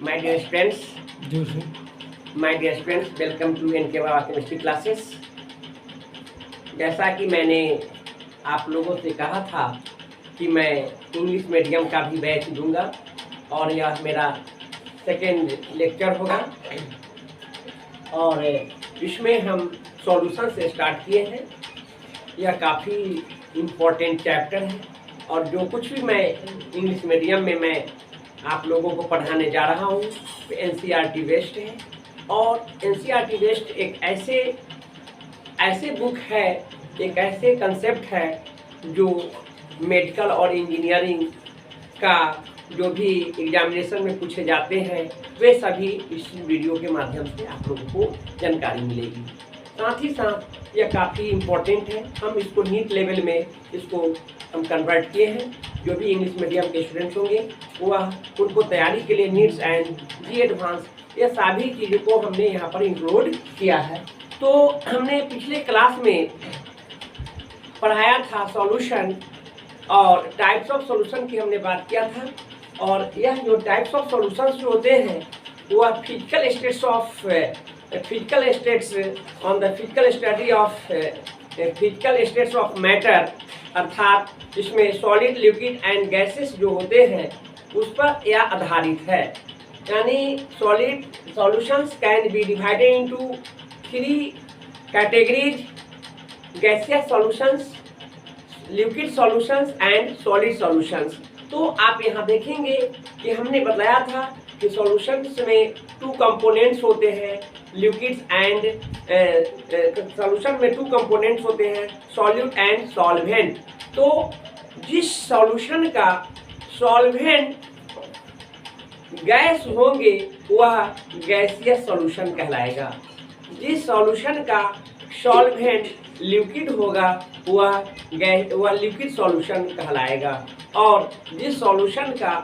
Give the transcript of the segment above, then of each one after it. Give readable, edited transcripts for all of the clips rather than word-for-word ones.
My dear students, welcome to NK Baba chemistry classes. जैसा कि मैंने आप लोगों से कहा था कि मैं इंग्लिश मीडियम का भी बैच दूंगा और यह मेरा सेकेंड लेक्चर होगा और इसमें हम सॉल्यूशन से स्टार्ट किए हैं। यह काफ़ी इम्पोर्टेंट चैप्टर है और जो कुछ भी मैं इंग्लिश मीडियम में मैं आप लोगों को पढ़ाने जा रहा हूँ तो NCERT बेस्ड है। और NCERT बेस्ड एक ऐसे बुक है, एक ऐसे कंसेप्ट है जो मेडिकल और इंजीनियरिंग का जो भी एग्जामिनेशन में पूछे जाते हैं वे सभी इस वीडियो के माध्यम से आप लोगों को जानकारी मिलेगी। साथ ही साथ यह काफ़ी इम्पोर्टेंट है। हम इसको नीट लेवल में इसको हम कन्वर्ट किए हैं। जो भी इंग्लिश मीडियम के स्टूडेंट्स होंगे वह उनको तैयारी के लिए नीट्स एंड जी एडवांस ये सभी चीज़ों को हमने यहाँ पर इंक्लूड किया है। तो हमने पिछले क्लास में पढ़ाया था सॉल्यूशन और टाइप्स ऑफ सॉल्यूशन की हमने बात किया था। और यह जो टाइप्स ऑफ सॉल्यूशंस जो होते हैं वह physical states on the physical study of physical states of matter, अर्थात इसमें सॉलिड, लिक्विड एंड गैसेस जो होते हैं उस पर यह आधारित है। यानी solid solutions can be divided into 3 categories: gaseous solutions, liquid solutions and solid solutions. तो आप यहाँ देखेंगे कि हमने बताया था कि सॉल्यूशंस में 2 कंपोनेंट्स होते हैं, लिक्विड्स एंड सॉल्यूशन में 2 कंपोनेंट्स होते हैं, सॉल्यूट एंड सॉल्वेंट। तो जिस सॉल्यूशन का सॉल्वेंट गैस होंगे वह गैसियस सॉल्यूशन कहलाएगा। जिस सॉल्यूशन का सॉल्वेंट लिक्विड होगा वह लिक्विड सॉल्यूशन कहलाएगा और जिस सॉल्यूशन का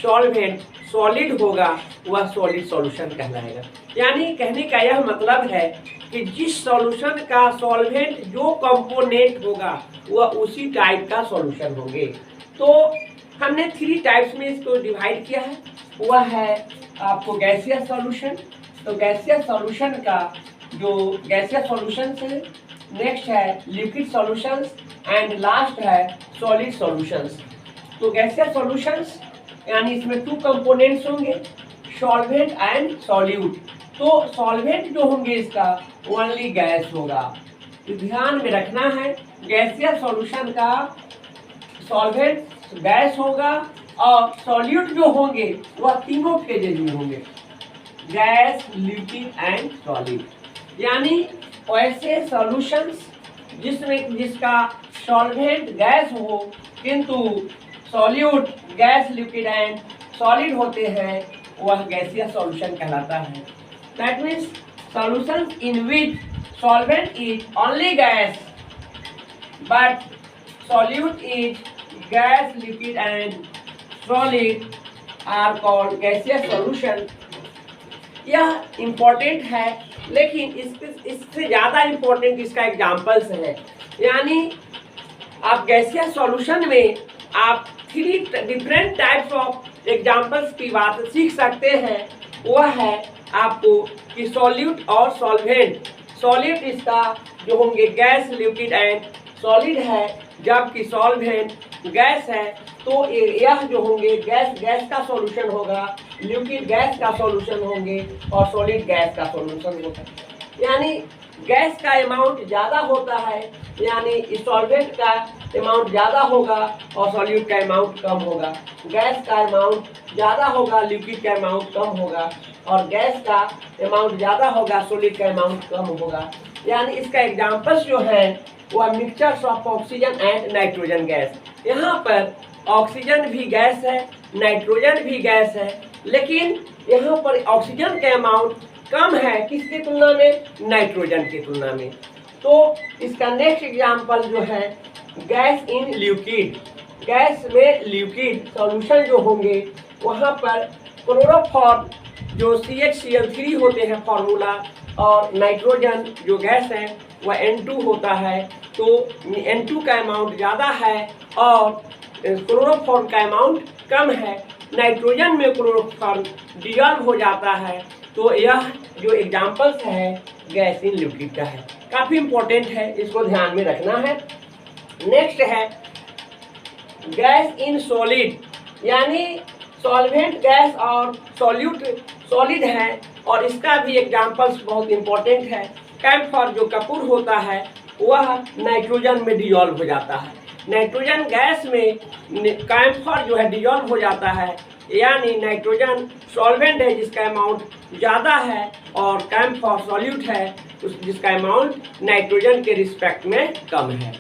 सॉल्वेंट सॉलिड होगा वह सॉलिड सॉल्यूशन कहलाएगा। यानी कहने का यह मतलब है कि जिस सॉल्यूशन का सॉल्वेंट जो कंपोनेंट होगा वह उसी टाइप का सॉल्यूशन होंगे। तो हमने 3 टाइप्स में इसको डिवाइड किया है। वह है आपको गैसियस सॉल्यूशन। तो गैसियस सॉल्यूशन का जो गैसियस सॉल्यूशंस है, नेक्स्ट है लिक्विड सॉल्यूशंस एंड लास्ट है सॉलिड सॉल्यूशंस। तो गैसियस सॉल्यूशंस यानी इसमें 2 कंपोनेंट्स होंगे, सॉल्वेंट एंड सॉल्यूट। तो सॉल्वेंट जो होंगे इसका ओनली गैस होगा। तो ध्यान में रखना है गैसियस सॉल्यूशन का सॉल्वेंट गैस होगा और सॉल्यूट जो होंगे वह तीनों फेजेज में होंगे, गैस, लिक्विड एंड सॉलिड। यानी ऐसे सॉल्यूशंस जिसका सॉल्वेंट गैस हो किंतु solute gas, liquid and solid होते हैं वह गैसियस सॉल्यूशन कहलाता है। That means solutions in which solvent is only gas but solute is gas, liquid and solid are called gaseous solution. यह इम्पोर्टेंट है लेकिन इससे ज़्यादा इम्पोर्टेंट इसका एग्जाम्पल्स है। यानी आप गैसियस सॉल्यूशन में आप 3 डिफरेंट टाइप्स ऑफ एग्जाम्पल्स की बात सीख सकते हैं। वह है आपको कि सॉल्यूट और सॉल्वेंट। सॉलिड इसका जो होंगे गैस, लिक्विड एंड सॉलिड है, जबकि सॉल्वेंट गैस है। तो यह जो होंगे गैस का सॉल्यूशन होगा, लिक्विड गैस का सॉल्यूशन होंगे और सॉलिड गैस का सॉल्यूशन होगा। यानी गैस का अमाउंट ज़्यादा होता है, यानी सॉल्वेंट का अमाउंट ज़्यादा होगा और सॉल्यूट का अमाउंट कम होगा। गैस का अमाउंट ज़्यादा होगा, लिक्विड का अमाउंट कम होगा और गैस का अमाउंट ज़्यादा होगा, सॉलिड का अमाउंट कम होगा। यानी इसका एग्जाम्पल्स जो है वह mixtures of oxygen and nitrogen gas. यहाँ पर ऑक्सीजन भी गैस है, नाइट्रोजन भी गैस है, लेकिन यहाँ पर ऑक्सीजन का अमाउंट कम है किसकी तुलना में? नाइट्रोजन की तुलना में। तो इसका नेक्स्ट एग्जाम्पल जो है गैस इन लिक्विड। गैस में लिक्विड सॉल्यूशन जो होंगे वहाँ पर क्लोरोफॉर्म जो CHCl3 होते हैं फॉर्मूला और नाइट्रोजन जो गैस है वह N2 होता है। तो N2 का अमाउंट ज़्यादा है और क्लोरोफॉर्म का अमाउंट कम है। नाइट्रोजन में क्लोरोफॉर्म डिजॉल्व हो जाता है। तो यह जो एग्जाम्पल्स है गैस इन लिक्विड का है, काफ़ी इंपॉर्टेंट है, इसको ध्यान में रखना है। नेक्स्ट है गैस इन सॉलिड, यानी सॉल्वेंट गैस और सॉल्यूट सॉलिड है, और इसका भी एग्जाम्पल्स बहुत इंपॉर्टेंट है। कैम्फर जो कपूर होता है वह नाइट्रोजन में डिजॉल्व हो जाता है। नाइट्रोजन गैस में कैम्फर जो है डिजॉल्व हो जाता है, यानी नाइट्रोजन सॉल्वेंट है जिसका अमाउंट ज़्यादा है, और कैम्फर सॉल्यूट है जिसका अमाउंट नाइट्रोजन के रिस्पेक्ट में कम है।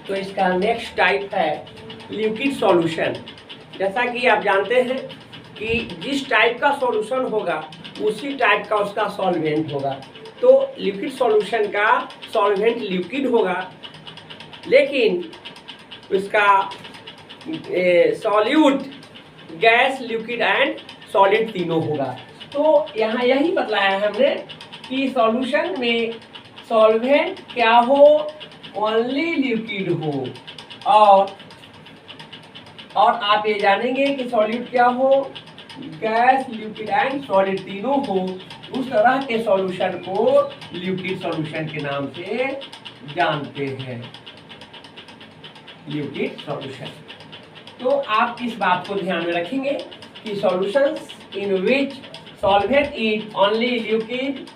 तो इसका नेक्स्ट टाइप है लिक्विड सॉल्यूशन। जैसा कि आप जानते हैं कि जिस टाइप का सॉल्यूशन होगा उसी टाइप का उसका सॉल्वेंट होगा। तो लिक्विड सॉल्यूशन का सॉल्वेंट लिक्विड होगा, लेकिन उसका solute gas, liquid and solid तीनों होगा। तो यहाँ यही बतलाया है हमने कि सॉल्यूशन में सॉल्वेंट क्या हो, ओनली लिक्विड हो, और आप ये जानेंगे कि सॉल्यूट क्या हो, गैस, लिक्विड एंड सॉलिड तीनों हो। उस तरह के सॉल्यूशन को लिक्विड सॉल्यूशन के नाम से जानते हैं, लिक्विड सॉल्यूशन। तो आप इस बात को ध्यान में रखेंगे कि solutions in which solvent is only liquid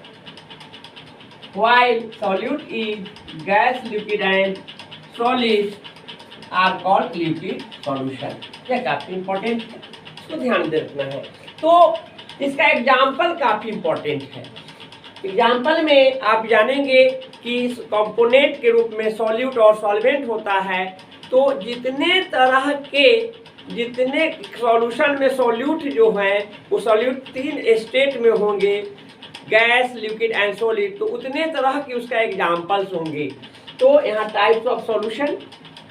while solute is gas, liquid and solid are called liquid solution। यह काफी इंपॉर्टेंट है, इसको ध्यान में रखना है। तो इसका एग्जाम्पल काफी इंपॉर्टेंट है। एग्जाम्पल में आप जानेंगे कि कंपोनेंट के रूप में सॉल्यूट और सॉल्वेंट होता है। तो जितने तरह के जितने सॉल्यूशन में सॉल्यूट जो है वो सॉल्यूट 3 स्टेट में होंगे, गैस, लिक्विड एंड सॉलिड, तो उतने तरह के उसका एग्जाम्पल्स होंगे। तो यहाँ types of solution,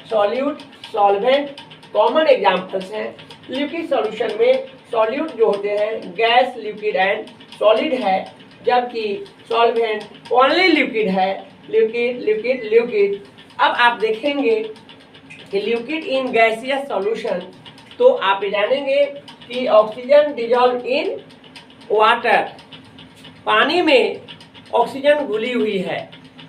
solute, solvent common examples हैं। लिक्विड सॉल्यूशन में सॉल्यूट जो होते हैं गैस, लिक्विड एंड सॉलिड है, जबकि सॉल्वेंट ओनली लिक्विड है, लिक्विड लिक्विड लिक्विड। अब आप देखेंगे कि लिक्विड इन गैसियस सॉल्यूशन, तो आप जानेंगे कि ऑक्सीजन डिजॉल्व इन वाटर, पानी में ऑक्सीजन घुली हुई है।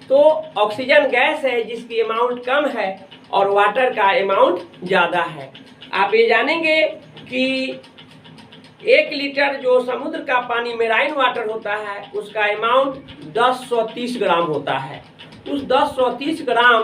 तो ऑक्सीजन गैस है जिसकी अमाउंट कम है और वाटर का अमाउंट ज़्यादा है। आप ये जानेंगे कि 1 लीटर जो समुद्र का पानी मेराइन वाटर होता है उसका अमाउंट 1030 ग्राम होता है। उस 1030 ग्राम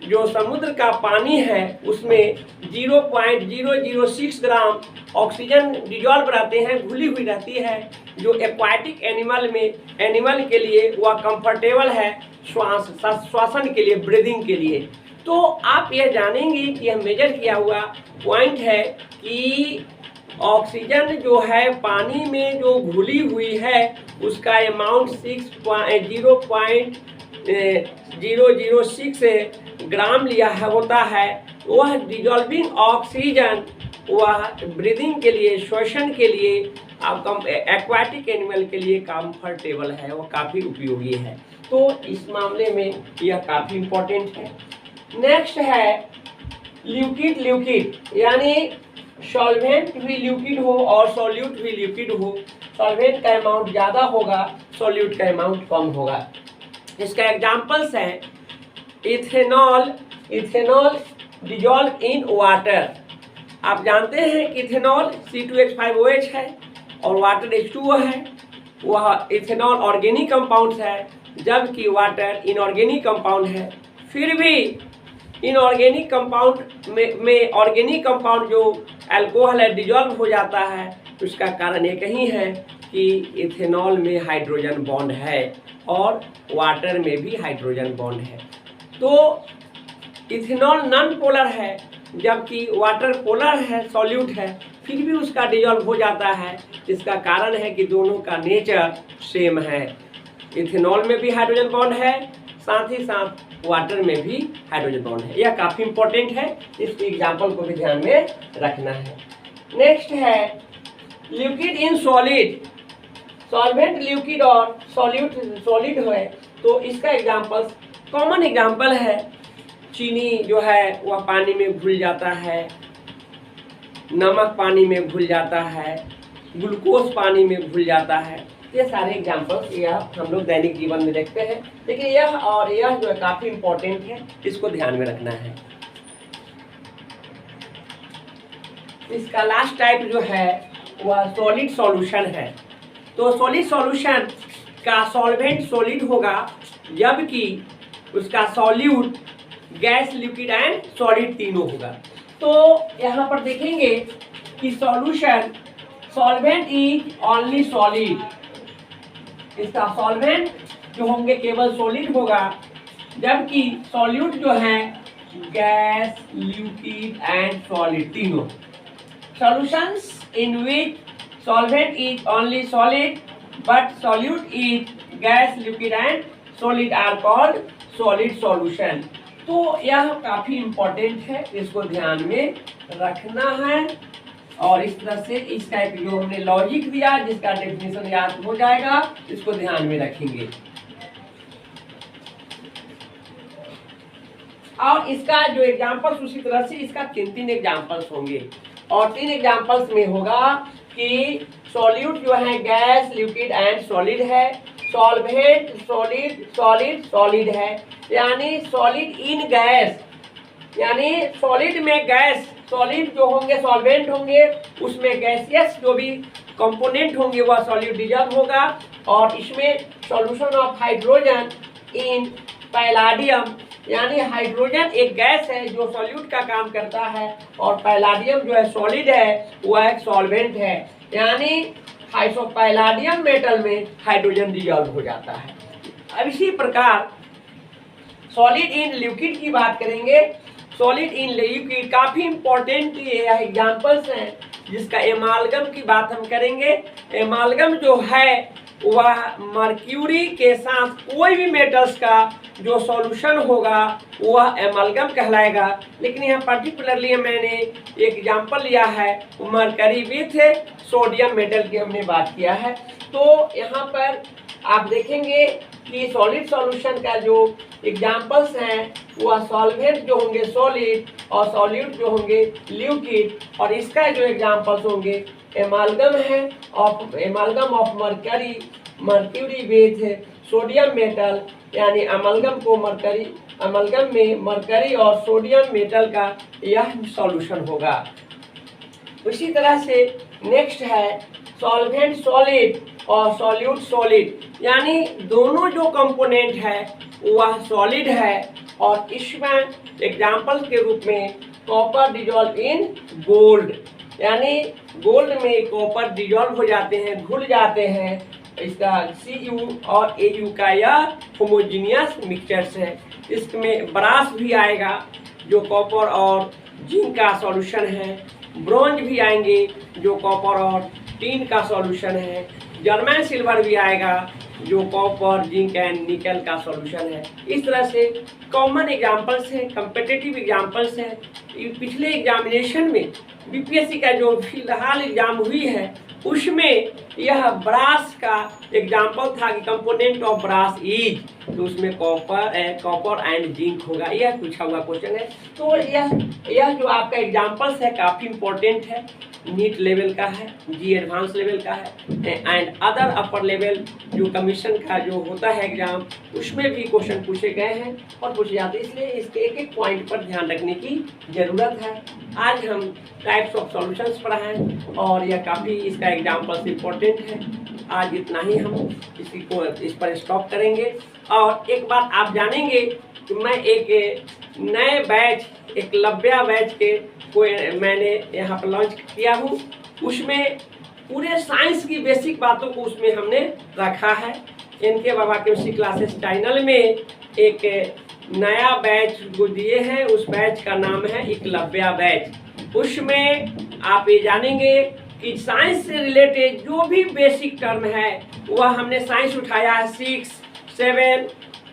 जो समुद्र का पानी है उसमें 0.006 ग्राम ऑक्सीजन डिजॉल्व रहते हैं, घुली हुई रहती है, जो एक्वाटिक एनिमल के लिए वह कंफर्टेबल है श्वासन के लिए, ब्रीदिंग के लिए। तो आप यह जानेंगे कि यह मेजर किया हुआ पॉइंट है कि ऑक्सीजन जो है पानी में जो घुली हुई है उसका अमाउंट 0.006 ग्राम लिया है होता है। वह डिजॉल्विंग ऑक्सीजन वह ब्रीदिंग के लिए, श्वसन के लिए, एक्वाटिक एनिमल के लिए कंफर्टेबल है, वो काफ़ी उपयोगी है। तो इस मामले में यह काफ़ी इम्पोर्टेंट है। नेक्स्ट है लिक्विड लिक्विड, यानी सॉल्वेंट भी लिक्विड हो और सॉल्यूट भी लिक्विड हो। सॉल्वेंट का अमाउंट ज़्यादा होगा, सॉल्यूट का अमाउंट कम होगा। इसका एग्जाम्पल्स हैं ethanol, ethanol dissolve in water. आप जानते हैं कि इथेनॉल C2H5OH है और वाटर H2O है। वह इथेनॉल ऑर्गेनिक कंपाउंड है, जबकि वाटर इनऑर्गेनिक कंपाउंड है। फिर भी इनऑर्गेनिक कंपाउंड में ऑर्गेनिक कंपाउंड जो अल्कोहल है डिजॉल्व हो जाता है। उसका कारण एक ही है कि इथेनॉल में हाइड्रोजन बॉन्ड है और वाटर में भी हाइड्रोजन बॉन्ड है। तो इथेनॉल नॉन पोलर है, जबकि वाटर पोलर है, सॉल्यूट है, फिर भी उसका डिजॉल्व हो जाता है। इसका कारण है कि दोनों का नेचर सेम है। इथेनॉल में भी हाइड्रोजन बॉन्ड है, साथ ही साथ वाटर में भी हाइड्रोजन बॉन्ड है। यह काफ़ी इंपॉर्टेंट है, इस एग्जाम्पल को भी ध्यान में रखना है। नेक्स्ट है liquid in solid, solvent liquid और सॉल्यूट सॉलिड है। तो इसका एग्जाम्पल कॉमन एग्जाम्पल है, चीनी जो है वह पानी में घुल जाता है, नमक पानी में घुल जाता है, ग्लूकोज पानी में घुल जाता है। ये सारे एग्जाम्पल्स यह हम लोग दैनिक जीवन में देखते हैं, लेकिन यह जो है काफ़ी इम्पोर्टेंट है, इसको ध्यान में रखना है। इसका लास्ट टाइप जो है वह सॉलिड सॉल्यूशन है। तो सॉलिड सॉल्यूशन का सॉल्वेंट सॉलिड होगा, जबकि उसका solute gas, liquid and solid तीनों होगा। तो यहाँ पर देखेंगे कि solution solvent is only solid, इसका सॉल्वेंट जो होंगे केवल सॉलिड होगा, जबकि सॉल्यूट जो है गैस, लिक्विड एंड सॉलिड तीनों। Solutions in which solvent is only solid but solute is gas, liquid and solid are called solid solution। तो यह काफ़ी इम्पोर्टेंट है, इसको ध्यान में रखना है। और इस तरह से इसका एक जो हमने लॉजिक दिया, जिसका डेफिनेशन याद हो जाएगा, इसको ध्यान में रखेंगे। और इसका जो एग्जाम्पल्स उसी तरह से इसका 3 एग्जाम्पल्स होंगे, और 3 एग्जाम्पल्स में होगा कि सॉल्यूट जो है गैस, लिक्विड एंड सॉलिड है, सॉल्वेंट सॉलिड, सॉलिड सॉलिड है, यानी सॉलिड इन गैस, यानी सॉलिड में गैस, सॉलिड जो होंगे सॉल्वेंट होंगे, उसमें गैसियस जो भी कंपोनेंट होंगे वह सॉलिड डिजॉल्व होगा। और इसमें solution of hydrogen in palladium, यानी हाइड्रोजन एक गैस है जो सॉल्यूट का काम करता है, और पैलाडियम जो है सॉलिड है, वह एक सॉल्वेंट है, यानी पैलाडियम मेटल में हाइड्रोजन डिजॉल्व हो जाता है। अब इसी प्रकार सॉलिड इन लिक्विड की बात करेंगे। सॉलिड इन लिक्विड काफ़ी इंपॉर्टेंट एग्जाम्पल्स हैं, जिसका एमालगम की बात हम करेंगे। एमालगम जो है वह मर्क्यूरी के साथ कोई भी मेटल्स का जो सॉल्यूशन होगा वह एमालगम कहलाएगा। लेकिन यहाँ पर्टिकुलरली मैंने एक एग्जांपल लिया है, मरकरी विथ सोडियम मेटल की हमने बात किया है। तो यहाँ पर आप देखेंगे कि सॉलिड सॉल्यूशन का जो एग्जांपल्स हैं वह सॉल्वेंट जो होंगे सॉलिड, और सॉल्यूट जो होंगे लिक्विड, और इसका जो एग्जांपल्स होंगे एमालगम है, of एमालगम of mercury with sodium metal, यानी अमलगम को मरकरी, अमलगम में मरकरी और सोडियम मेटल का यह सॉल्यूशन होगा। उसी तरह से नेक्स्ट है सॉल्वेंट सॉलिड और सॉल्यूट सॉलिड, यानी दोनों जो कंपोनेंट है वह सॉलिड है, और इसमें एग्जाम्पल के रूप में कॉपर डिजॉल्व इन गोल्ड, यानी गोल्ड में कॉपर डिजॉल्व हो जाते हैं, घुल जाते हैं। इसका Cu और Au का यह होमोजीनियस मिक्सचर्स है। इसमें ब्रास भी आएगा जो कॉपर और जिंक का सॉल्यूशन है, ब्रोंज भी आएंगे जो कॉपर और टीन का सॉल्यूशन है, जर्मन सिल्वर भी आएगा जो कॉपर, जिंक एंड निकल का सॉल्यूशन है। इस तरह से कॉमन एग्जांपल्स हैं, कम्पिटिटिव एग्जांपल्स हैं। पिछले एग्जामिनेशन में बीपीएससी का जो फिलहाल एग्जाम हुई है उसमें यह ब्रास का एग्जाम्पल था कि कंपोनेंट ऑफ ब्रास इज, तो उसमें कॉपर एंड जिंक होगा, यह पूछा हुआ क्वेश्चन है। तो यह जो आपका एग्जाम्पल्स है काफ़ी इंपॉर्टेंट है, नीट लेवल का है, जी एडवांस लेवल का है, एंड अदर अपर लेवल जो कमीशन का जो होता है एग्जाम, उसमें भी क्वेश्चन पूछे गए हैं और पूछे जाते हैं, इसलिए इसके एक एक पॉइंट पर ध्यान रखने की ज़रूरत है। आज हम टाइप्स ऑफ सॉल्यूशंस पढ़ाएं और यह काफ़ी इसका एग्जाम्पल्स इम्पोर्टेंट है। आज इतना ही हम इस पर स्टॉप करेंगे। और एक बात आप जानेंगे कि मैं एक नए बैच, एकलव्य बैच के मैंने यहाँ पर लॉन्च किया हूँ। उसमें पूरे साइंस की बेसिक बातों को उसमें हमने रखा है। इनके बाबा केमिस्ट्री क्लासेस चैनल में एक नया बैच जो दिए हैं, उस बैच का नाम है एकलव्य बैच। उसमें आप ये जानेंगे कि साइंस से रिलेटेड जो भी बेसिक टर्म है वह हमने साइंस उठाया है 6, 7,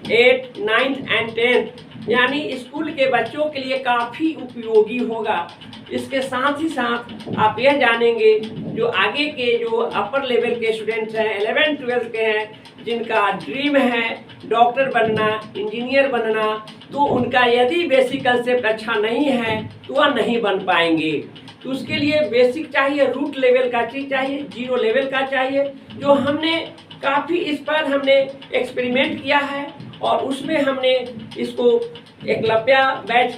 8, 9 एंड 10, यानी स्कूल के बच्चों के लिए काफ़ी उपयोगी होगा। इसके साथ ही साथ आप यह जानेंगे जो आगे के जो अपर लेवल के स्टूडेंट्स हैं, 11, 12 के हैं, जिनका ड्रीम है डॉक्टर बनना, इंजीनियर बनना, तो उनका यदि बेसिक कंसेप्ट अच्छा नहीं है तो वह नहीं बन पाएंगे। तो उसके लिए बेसिक चाहिए, रूट लेवल का चीज़ चाहिए, जीरो लेवल का चाहिए, जो हमने काफ़ी इस पर हमने एक्सपेरिमेंट किया है और उसमें हमने इसको एकलव्य बैच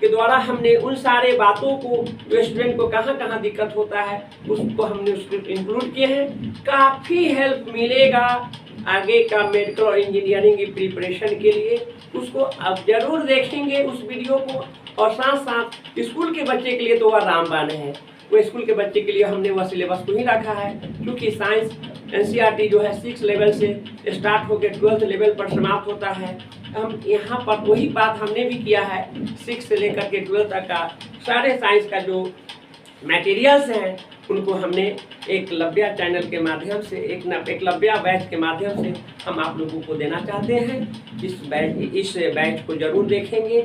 के द्वारा हमने उन सारे बातों को, जो स्टूडेंट को कहाँ कहाँ दिक्कत होता है उसको हमने उसको इंक्लूड किए हैं। काफ़ी हेल्प मिलेगा आगे का मेडिकल और इंजीनियरिंग की प्रिपरेशन के लिए। उसको आप जरूर देखेंगे उस वीडियो को, और साथ साथ स्कूल के बच्चे के लिए तो वह रामबाण है। वो स्कूल के बच्चे के लिए हमने वह सिलेबस को ही रखा है, क्योंकि साइंस एनसीईआरटी जो है 6 लेवल से स्टार्ट होकर 12th लेवल पर समाप्त होता है। हम यहाँ पर वही बात हमने भी किया है, 6 से लेकर के 12 तक का सारे साइंस का जो मटेरियल्स हैं उनको हमने एकलव्य चैनल के माध्यम से, एकलव्य बैच के माध्यम से हम आप लोगों को देना चाहते हैं। इस बैच को जरूर देखेंगे।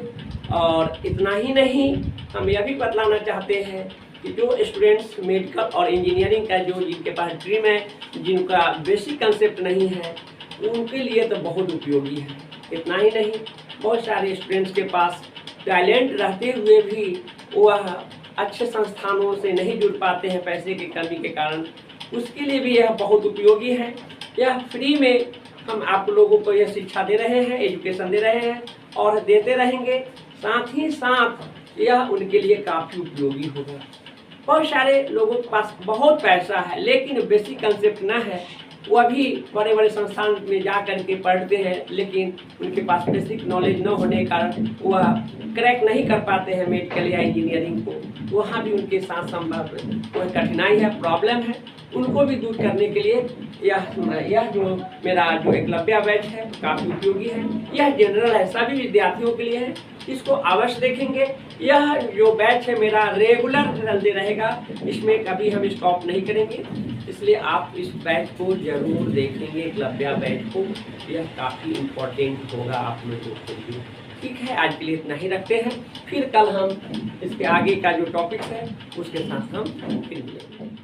और इतना ही नहीं, हम यह भी बतलाना चाहते हैं कि जो स्टूडेंट्स मेडिकल और इंजीनियरिंग का जो जिनके पास ड्रीम है, जिनका बेसिक कंसेप्ट नहीं है, उनके लिए तो बहुत उपयोगी है। इतना ही नहीं, बहुत सारे स्टूडेंट्स के पास टैलेंट रहते हुए भी वह अच्छे संस्थानों से नहीं जुड़ पाते हैं पैसे की कमी के कारण, उसके लिए भी यह बहुत उपयोगी है। यह फ्री में हम आप लोगों को यह शिक्षा दे रहे हैं, एजुकेशन दे रहे हैं और देते रहेंगे। साथ ही साथ यह उनके लिए काफ़ी उपयोगी होगा। बहुत सारे लोगों के पास बहुत पैसा है लेकिन बेसिक कंसेप्ट ना है, वह भी बड़े बड़े संस्थान में जा कर के पढ़ते हैं, लेकिन उनके पास बेसिक नॉलेज न होने के कारण वह क्रैक नहीं कर पाते हैं मेडिकल या इंजीनियरिंग को। वहाँ भी उनके साथ संभव कोई कठिनाई है, प्रॉब्लम है, उनको भी दूर करने के लिए यह जो मेरा जो एकलव्य बैच है काफ़ी उपयोगी है। यह जनरल है, सभी विद्यार्थियों के लिए है, इसको अवश्य देखेंगे। यह जो बैच है मेरा रेगुलर चलते रहेगा, इसमें कभी हम स्टॉप नहीं करेंगे, इसलिए आप इस बैच को जरूर देखेंगे, एकलव्य बैच को। यह काफ़ी इम्पोर्टेंट होगा आप लोगों के लिए। ठीक है, आज के लिए इतना ही रखते हैं, फिर कल हम इसके आगे का जो टॉपिक्स है उसके साथ हम फिर मिलेंगे।